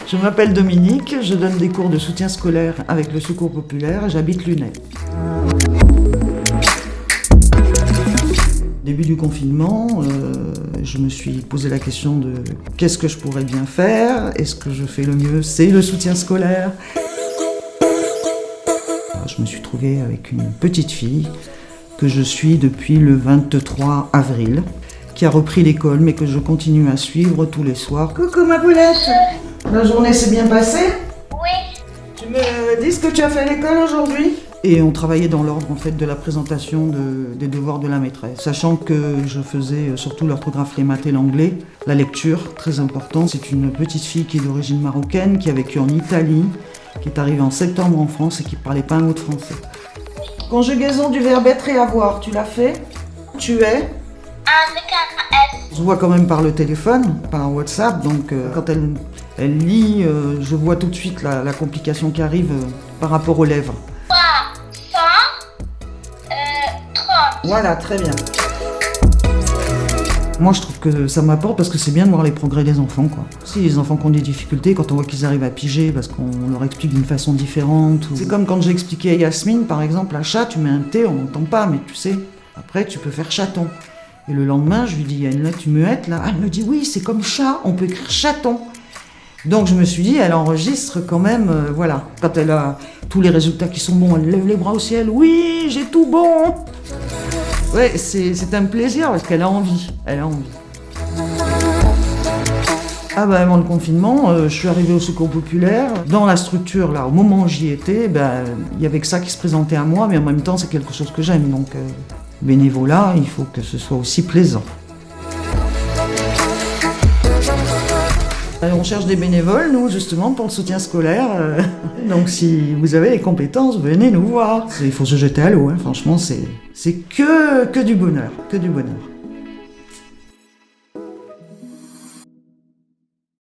Je m'appelle Dominique, je donne des cours de soutien scolaire avec le Secours populaire, j'habite Lunay. Début du confinement, je me suis posé la question de qu'est-ce que je pourrais bien faire? Est-ce que je fais le mieux? C'est le soutien scolaire. Je me suis trouvée avec une petite fille que je suis depuis le 23 avril, qui a repris l'école mais que je continue à suivre tous les soirs. Coucou ma poulette! La journée s'est bien passée? Oui. Tu me dis ce que tu as fait à l'école aujourd'hui? Et on travaillait dans l'ordre en fait de la présentation des devoirs de la maîtresse, sachant que je faisais surtout l'orthographe, les maths et l'anglais. La lecture, très important, c'est une petite fille qui est d'origine marocaine, qui a vécu en Italie, qui est arrivée en septembre en France et qui ne parlait pas un mot de français. Conjugaison du verbe être et avoir, tu l'as fait? Tu es? Avec un S. Je vois quand même par le téléphone, par WhatsApp, donc quand elle lit, je vois tout de suite la complication qui arrive par rapport aux lèvres. 30. Voilà, très bien. Moi, je trouve que ça m'apporte parce que c'est bien de voir les progrès des enfants, quoi. Si les enfants qui ont des difficultés, quand on voit qu'ils arrivent à piger parce qu'on leur explique d'une façon différente. C'est comme quand j'ai expliqué à Yasmine, par exemple, à chat, tu mets un T, on n'entend pas, mais tu sais, après, tu peux faire chaton. Et le lendemain, je lui dis, il y a une lettre, tu muettes, là. Ah, elle me dit, oui, c'est comme chat, on peut écrire chaton. Donc je me suis dit, elle enregistre quand même, voilà. Quand elle a tous les résultats qui sont bons, elle lève les bras au ciel, oui, j'ai tout bon. Ouais, c'est un plaisir parce qu'elle a envie, elle a envie. Ah bah avant le confinement, je suis arrivée au Secours populaire. Dans la structure, là, au moment où j'y étais, il y avait que ça qui se présentait à moi, mais en même temps, c'est quelque chose que j'aime. Donc, bénévolat, il faut que ce soit aussi plaisant. On cherche des bénévoles, nous, justement, pour le soutien scolaire. Donc, si vous avez les compétences, venez nous voir. Il faut se jeter à l'eau, hein. Franchement, c'est que du bonheur, que du bonheur.